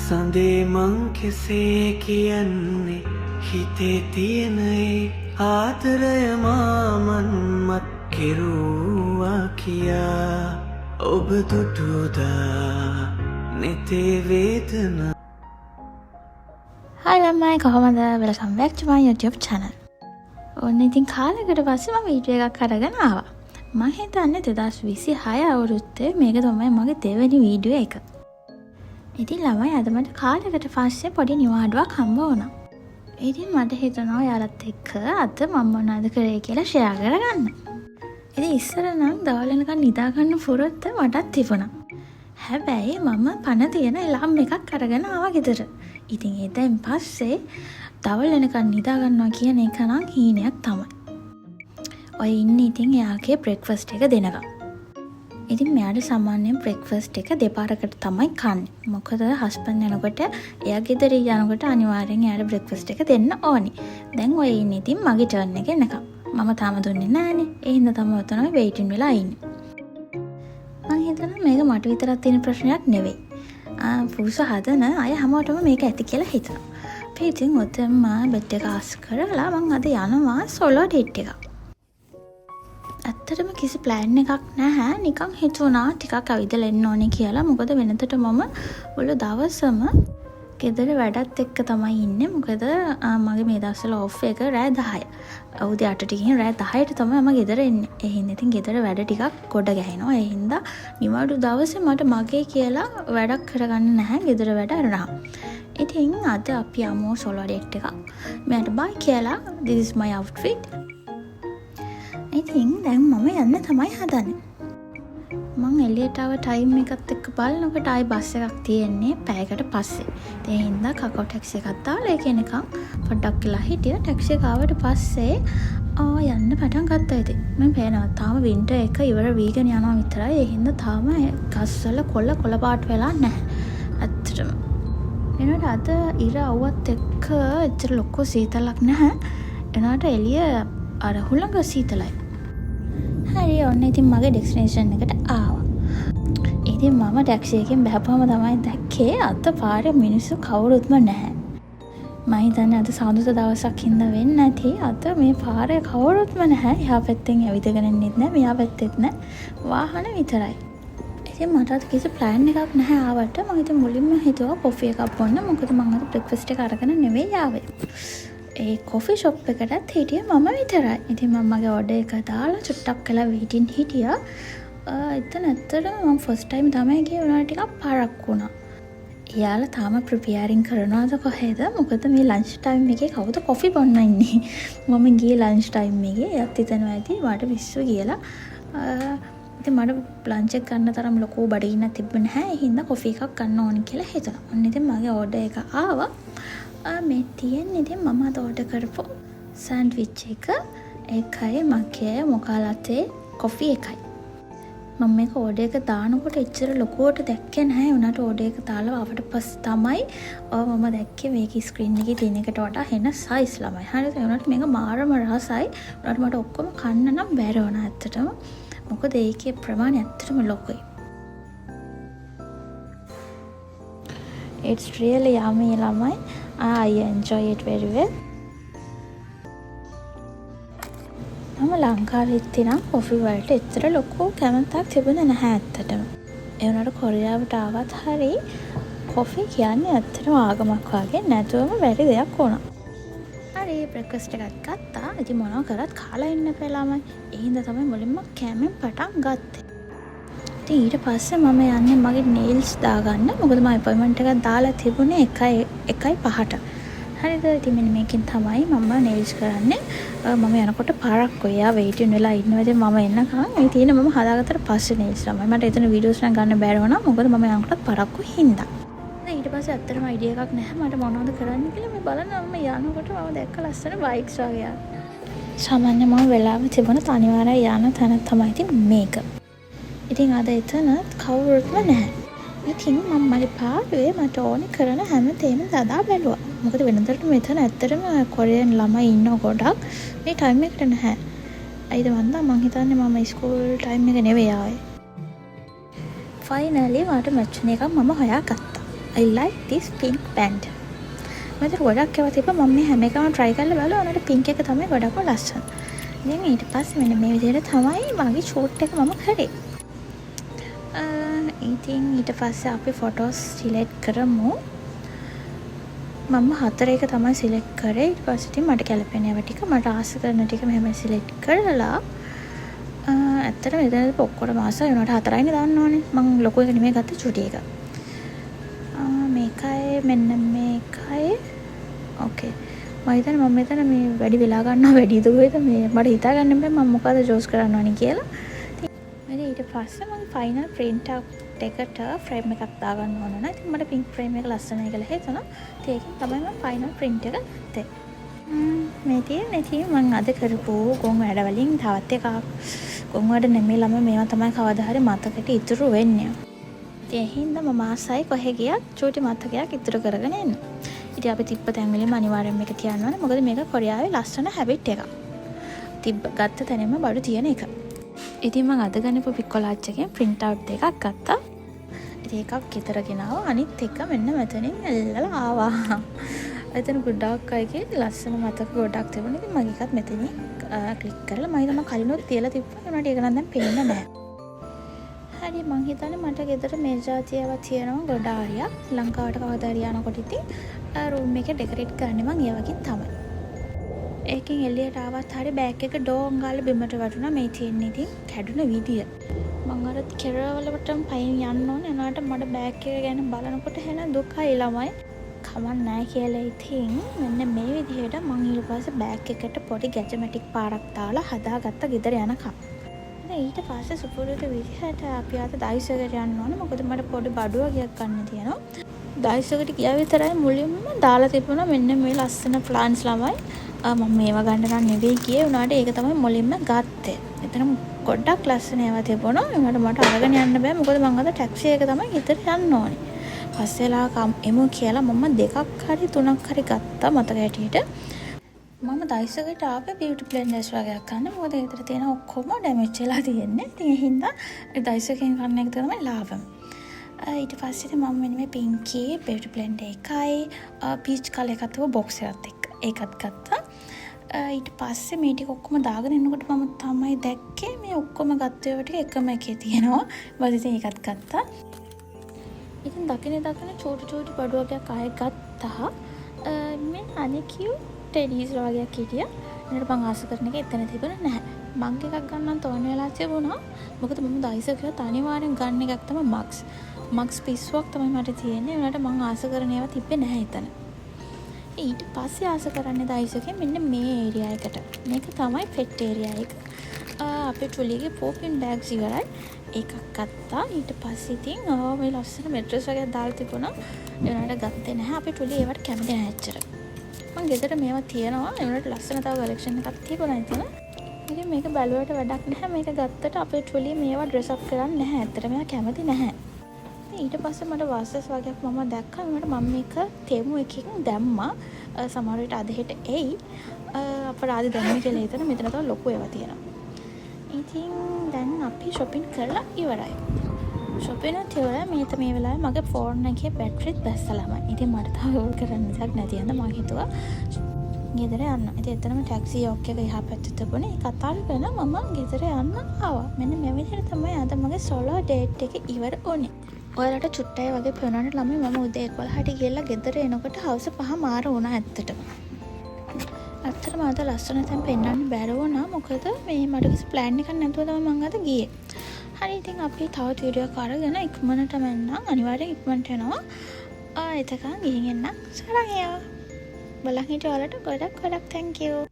සඳේ මං කෙසේ කියන්නේ හිතේ තියෙනයි ආදරය මාමන්මත් කෙරුවා කියා ඔබ දුටුදා නෙතේ වේදනා. Hi ළමයි කොහොමද? welcome back to my YouTube channel. ඔන්න ඉතින් කාලයකට පස්සේ මම වීඩියෝ එකක් අරගෙන ආවා. මම හිතන්නේ 2026 අවුරුද්දේ මේක තමයි මගේ දෙවෙනි වීඩියෝ එක. ඉතින් ළමයි අද මට කාලයකට පස්සේ පොඩි නිවාඩුවක් හම්බ වුණා. ඉතින් මට හිතුණා ඔයාලත් එක්ක අද මම මොනවද කරේ කියලා ෂෙයා කරගන්න. ඉතින් ඉස්සර නම් දවල් වෙනකන් නිදා ගන්න පුරුද්ද මටත් තිබුණා. හැබැයි මම පණ තියෙන එලාම් එකක් අරගෙන ආවා ගෙදර. ඉතින් එතෙන් පස්සේ දවල් වෙනකන් නිදා ගන්නවා කියන එක නම් හීනයක් තමයි. ඔය ඉන්නේ ඉතින් එයාගේ බ්‍රෙක්ෆාස්ට් එක දෙනකම්. ඉතින් මෙයාට සාමාන්‍යයෙන් බ්‍රෙක්ෆාස්ට් එක දෙපාරකට තමයි කන්නේ. මොකද හස්බන්ඩ් යනකොට එයා ගෙදර යනකොට අනිවාර්යෙන් එයාට බ්‍රෙක්ෆාස්ට් එක දෙන්න ඕනි. දැන් ඔය ඉන්නේ ඉතින් මගේ ටර්න් එක එනකම්. මම තාම දුන්නේ නැහනේ. ඒ හින්දා තමයි ඔතන වෙයිටින් වෙලා ඉන්නේ. මම හිතනවා මේක මට විතරක් තියෙන ප්‍රශ්නයක් නෙවෙයි. පුරුෂ හදන අය හැමෝටම මේක ඇති කියලා හිතනවා. ඉතින් ඔතෙන්ම බෙඩ් එක ආස් කරලා මම අද යනවා සෝලෝ ඩේට් එකක්. ඇත්තටම කිසි ප්ලෑන් එකක් නැහැ. නිකන් හිතුණා ටිකක් ඇවිදලා එන්න ඕනේ කියලා. මොකද වෙනතට මම මුළු දවසම ගෙදර වැඩත් එක්ක තමයි ඉන්නේ. මොකද මගේ මේ දවස්වල ඔෆ් එක රෑ 10. උදේ 8ට ගිහින් රෑ 10ට තමයි මම ගෙදර එන්නේ. ඒ හින්දා ඉතින් ගෙදර වැඩ ටිකක් ගොඩ ගැහෙනවා. ඒ හින්දා නිවාඩු දවසේ මට මගේ කියලා වැඩක් කරගන්න නැහැ. ගෙදර වැඩ අරනවා. ඉතින් අද අපි යමු සෝලෝ ඩේට් එකක්. මට බයි කියලා this is my outfit. ඉතින් දැන් මම යන්න තමයි හදන්නේ. මං එළියට ආව ටයිම් එකත් එක්ක බලනකොට ආයි බස් එකක් තියෙන්නේ පැයකට පස්සේ. ඒ හින්දා කකෝ ටැක්සි එකක් දාලා ඒක එනකන් පොඩ්ඩක් වෙලා හිටියා. ටැක්සි එක ආවට පස්සේ යන්න පටන් ගත්තා. ඉතින් මම පේනවා තාම වින්ටර් එක ඉවර වීගෙන යනවා විතරයි. ඒ හින්දා තාම ගස්වල කොළ පාට වෙලා නැහැ. ඇත්තටම. එනකොට අද ඉර අවුවත් එක්ක එච්චර ලොකු සීතලක් නැහැ. එනකොට එළිය අර හුළඟ සීතලයි. හරි ඔන්න ඉතින් මගේ ඩෙස්ටිනේෂන් එකට ආවා. ඉතින් මම ටැක්සි එකෙන් බහපුවම තමයි දැක්කේ අත පාරේ මිනිස්සු කවුරුත්ම නැහැ. මම හිතන්නේ අද සාඳුත දවසක් හින්දා වෙන්නේ නැති. අද මේ පාරේ කවුරුත්ම නැහැ. එහා පැත්තෙන් ඇවිදගෙන ඉන්නෙත් නැහැ. මෙහා පැත්තෙත් නැහැ. වාහන විතරයි. ඉතින් මට කිසි ප්ලෑන් එකක් නැහැ ආවට. මම ඉතින් මුලින්ම හිතුවා කොෆි එකක් බොන්න. මොකද මම අද බ්‍රෙක්ෆාස්ට් එක අරගෙන නෙවෙයි ආවේ. ඒ කොෆි ෂොප් එකටත් හිටියේ මම විතරයි. ඉතින් මම මගේ ඕඩර් එක දාලා චුට්ටක් කළා වෙයිටින් හිටියා. එතන ඇත්තටම මම ෆස්ට් ටයිම් තමයි ගියේ. උනාට ටිකක් පාරක් වුණා. එයාලා තාම ප්‍රිපෙයාරින් කරනවාද කොහෙද? මොකද මේ ලන්ච් ටයිම් එකේ කවුද කොෆි බොන්න ඉන්නේ? මම ගියේ ලන්ච් ටයිම් එකේ. එයාත් හිතනවා ඇති මට පිස්සු කියලා. ඉතින් මට ලන්ච් එක ගන්න තරම් ලොකු බඩගින්නක් තිබ්බේ නැහැ. ඒ හින්දා කොෆි එකක් ගන්න ඕනි කියලා හිතුණා. ඔන්න ඉතින් මගේ ඕඩර් එක ආවා. මේ තියෙන්නේ ඉතින් මම අද ඕඩර් කරපු සෑන්ඩ්විච් එක. ඒකයි මගේ මොකා ලතේ කොෆි එකයි. මම මේක ඕඩර් එක දානකොට එච්චර ලොකුවට දැක්කේ නැහැ. උනාට ඕඩර් එක දාලා ආවට පස්සේ තමයි මම දැක්කේ මේකේ ස්ක්‍රීන් එකේ තියෙන එකට වඩා හෙන සයිස් ළමයි. හරිද? උනාට මේක මාරම රසයි. උනාට මට ඔක්කොම කන්න නම් බැරි වුණා ඇත්තටම. මොකද ඒකේ ප්‍රමාණය ඇත්තටම ලොකුයි. It's really yummy ළමයි. I enjoy it very well. මම ලංකාවෙත් නම් කොෆි වලට එච්චර ලොකු කැමැත්තක් තිබුණේ නැහැ ඇත්තටම. ඒ වුණාට කොරියාවට ආවත් හරි කොෆි කියන්නේ ඇත්තටම ආගමක් වගේ නැතුවම බැරි දෙයක් වුණා. හරි බ්‍රෙක්ෆාස්ට් එකක් ගත්තා. ඉතින් මොනවා කරත් කාලා ඉන්න ළමයි. ඒ හින්දා තමයි මුලින්ම කෑමෙන් පටන් ගත්තේ. ඉතින් ඊට පස්සේ මම යන්නේ මගේ නේල්ස් දාගන්න. මොකද මම අපොයින්ට්මන්ට් එකක් දාලා තිබුණේ 1:05ට. හරිද? ඉතින් මෙන්න මේකෙන් තමයි මම නේල්ස් කරන්නේ. මම යනකොට පාරක් ඔයා වෙයිටින් වෙලා ඉන්නවා. ඉතින් මම එන්නකම් මේ තියෙන මම හදාගත්තට පස්සේ නේල්ස් ළමයි. මට එතන වීඩියෝස් නම් ගන්න බැරි වුණා. මොකද මම යනකොටත් පාරක්කු හින්දා. දැන් ඊට පස්සේ ඇත්තටම අයිඩියා එකක් නැහැ මට මොනවද කරන්න කියලා. මේ බලන්න මම යනකොට මම දැක්ක ලස්සන බයික්ස් වගේ යන. සාමාන්‍ය මම වෙලාව තිබුණ තනිවාරයි යන තැන තමයි ඉතින් මේක. ඉතින් අද එතන කවුරුත්ම නැහැ. ඉතින් මම මගේ පාඩුවේ මට ඕනේ කරන හැම තේම සදා බැලුවා. මොකද වෙනදට මෙතන ඇත්තටම කොරියන් ළමයි ඉන්න ගොඩක් මේ ටයිම් එකට නැහැ. අයිද වන්දා මං හිතන්නේ මම ස්කූල් ටයිම් එක නෙවෙයි ආවේ. ෆයිනලි මට මැච් එකක් මම හොයාගත්තා. I like this pink band. මට ගොඩක් ඒවා තිබ්බා මම මේ හැම එකම try කරලා බලුවා. උනට pink එක තමයි ගොඩක්ම ලස්සන. ඉතින් ඊට පස්සේ මෙන්න මේ විදිහට තමයි මගේ shoot එක මම කරේ. ඉතින් ඊට පස්සේ අපි photos select කරමු. මම 4 එක තමයි select කරේ. ඊට පස්සේ ඉතින් මට ගැලපෙන ඒවා ටික මට ආස කරන ටික මෙහෙම select කරලා ඇත්තටම මෙතනදී ඔක්කොම ආසයි උනාට 4යිනේ දාන්න ඕනේ. මම ලොකු එක නෙමෙයි ගත්තේ චුටි එක. මේකයි මෙන්න මේකයි. ඕකේ. මම හිතන්නේ මම මෙතන මේ වැඩි වෙලා ගන්නවා වැඩිද කොහෙද මේ මට හිතා ගන්න බෑ මම මොකද චූස් කරන්න ඕනේ කියලා. ඉතින් ඊට පස්සේ මම ෆයිනල් print out එකට frame එකක් දාගන්න ඕන නේද? ඉතින් මට pink frame එක ලස්සනයි කියලා හිතුණා. ඉතින් ඒකෙන් තමයි මම ෆයිනල් print එක ගත්තේ. මේ තියෙන්නේ මම අද කරපු ගොන් වැඩ වලින් තවත් එකක්. ගොන් වැඩ නෙමෙයි ළම මේවා තමයි කවදා හරි මතකෙට ඉතුරු වෙන්නේ. ඉතින් හින්දා මම ආසයි කොහෙ ගියත් චූටි මතකයක් ඉතුරු කරගෙන එන්න. ඉතින් අපි තිබ්බ තැන් වලින්ම අනිවාර්යෙන් මේක තියන්න ඕනේ. මොකද මේක කොරියාවේ ලස්සන හැබිට් එකක්. ගත්ත තැනම බඩු තියෙන එක. ඉතින් මම අද ගන්නපු පිකොලාච් එකෙන් print out එකක් ගත්තා. ඉතින් එකක් ගෙදර ගෙනාවා. අනිත් එක මෙන්න මෙතනින් එල්ලලා ආවා. එතන ගොඩක් අයගේ ලස්සන මතක ගොඩක් තිබුණා. ඉතින් මගේ එකත් මෙතනින් ක්ලික් කරලා මම හිතම කලිනුත් තියලා තිබ්බා. ඒනට ඒක නම් දැන් පේන්නේ නැහැ. හරි මං හිතන්නේ මට ගෙදර මේ જાතිය ඒවා තියෙනවා ගොඩ ආරියක්. ලංකාවට කවදා හරි යනකොට ඉතින් රූම් එක ඩෙකොරේට් කරන්නේ මං ඒ වගේ තමයි. ඒකෙන් එළියට ආවත් හරි බෑග් එක ඩෝන් ගාලා බිමට වැටුණා. මේ තියෙන්නේ ඉතින් කැඩුන විදිය. මං අර කෙරවලටම පයින් යන්න ඕනේ. එනකොට මට බෑග් එක ගැන බලනකොට හෙන දුකයි ළමයි. කමක් නැහැ කියලා ඉතින් මෙන්න මේ විදිහට මං ඊට පස්සේ බෑග් එකට පොඩි ගැජමැටික් පාරක් දාලා හදාගත්ත ගෙදර යනකම්. ඊට පස්සේ සුපුරුදු විදිහට අපි අද දයිසකට යන්න ඕනේ. මොකද මට පොඩි බඩුවගයක් ගන්න තියෙනවා. දයිසකට ගියා විතරයි මුලින්ම දාලා තිබුණා මෙන්න මේ ලස්සන ප්ලාන්ට්ස් ළමයි. මම මේවා ගන්න නම් නෙවෙයි ගියේ. උනාට ඒක තමයි මුලින්ම ගත්තේ. එතන ගොඩක් ලස්සන ඒවා තිබුණා. ඒකට මට අරගෙන යන්න බෑ. මොකද මම අද ටැක්සි එක තමයි ගෙදර යන්න ඕනේ. පස්සෙලා එමු කියලා මම 2ක් හරි 3ක් හරි ගත්තා මතක හැටියට. මම දයිසකට ආපේ බියුටි බ්ලෙන්ඩර්ස් වගේක් ගන්න. මොකද ඒතර තියෙන ඔක්කොම ඩැමේජ් වෙලා තියෙන්නේ. ඉතින් ඒ හින්දා දයිසකෙන් ගන්න එක තමයි ලාභම. ඊට පස්සේ ඉතින් මම මෙන්න මේ පින්කි බියුටි බ්ලෙන්ඩර් එකයි පීච් කලර් එකක් තිබ්බ බොක්ස් එකත් එක්ක ඒකත් ගත්තා. ඊට පස්සේ මේ ටික ඔක්කොම දාගෙන ඉන්නකොට මම තමයි දැක්කේ මේ ඔක්කොම ගත්ත ඒවා ටික එකම එකේ තියෙනවා. ඊට පස්සේ ඒකත් ගත්තා. ඉතින් දකින චූටි බඩු වගේක් ආයෙ ගත්තා. මේ අනිකියු ටෙඩීස් වගේක් හිටියා. ඒකට මං ආස කරන එක එතන තිබුණේ නැහැ. මං එකක් ගන්නම් තෝරන වෙලා තිබුණා. මොකද මම දයිසකයට අනිවාර්යෙන් ගන්න එකක් තමයි මක්ස්. මක්ස් පිස්සුවක් තමයි මට තියෙන්නේ. ඒකට මං ආස කරන ඒවා තිබ්බේ නැහැ එතන. ඊට පස්සේ ආස කරන්නේ දයිසකේ මෙන්න මේ ඒරියා එකට. මේක තමයි පෙට් ඒරියා එක. අපේ ට්‍රොලිගේ පොපින් බෑග්ස් ඉවරයි. එකක් ගත්තා. ඊට පස්සේ ඉතින් මේ ලස්සන මැට්‍රස් වගේ දාලා තිබුණා. ඒකට ගත්තේ නැහැ. අපේ ට්‍රොලි ඒවට කැමති නැහැ ඇත්තට. මම ගෙදර මේවා තියෙනවා. ඒකට ලස්සන තව කලෙක්ෂන් එකක් තිබුණා එතන. ඉතින් මේක බැලුවට වැඩක් නැහැ. මේක ගත්තට අපේ ට්‍රොලි මේවා ඩ්‍රෙස් අප් කරන්නේ නැහැ. ඇත්තට මේවා කැමති නැහැ. ඊට පස්සේ මට වාසස් වගේක් මම දැක්කා. මම මේක තෙමු එකකින් දැම්මා. සමහර විට අද හෙට එයි. අපරාධ දැම්මේ කියලා හිතන මෙතන තව ලොකු ඒවා තියෙනවා. ඉතින් දැන් අපි shopping කරලා ඉවරයි. shopping එකත් ඉවරයි. මේ වෙලාවේ මගේ ෆෝන් එකේ බැටරිත් බැස්සලම. ඉතින් මට තාම ඕල් කරන්න දෙයක් නැති යන මම හිතුවා ගෙදර යන්න. ඉතින් එතනම ටැක්සි යොක් එක එහා පැත්තේ තිබුණේ. ඒක අතාරින්න මම ගෙදර යන්න ආවා. මෙන්න මේ විදිහට තමයි අද මගේ සෝලෝ ඩේට් එක ඉවර වුණේ. ඔයාලට චුට්ටයි වගේ පේනවනේ ළමයි මම උදේ 11ට ගිහලා ගෙදර එනකොට හවස 5 මාර වුණා ඇත්තටම. ඇත්තටම අද ලස්සන තැන් පෙන්වන්න බැර වුණා. මොකද මේ මට කිසි ප්ලෑන් එකක් නැතුව තමයි මම අද ගියේ. හරි ඉතින් අපි තවත් වීඩියෝ එකක් අරගෙන ඉක්මනටම එන්නම්. අනිවාර්යෙන් ඉක්මනට එනවා. එතකන් ගිහින් එන්න. සරං බලන් හිටිය ඔයාලට ගොඩක් thank you.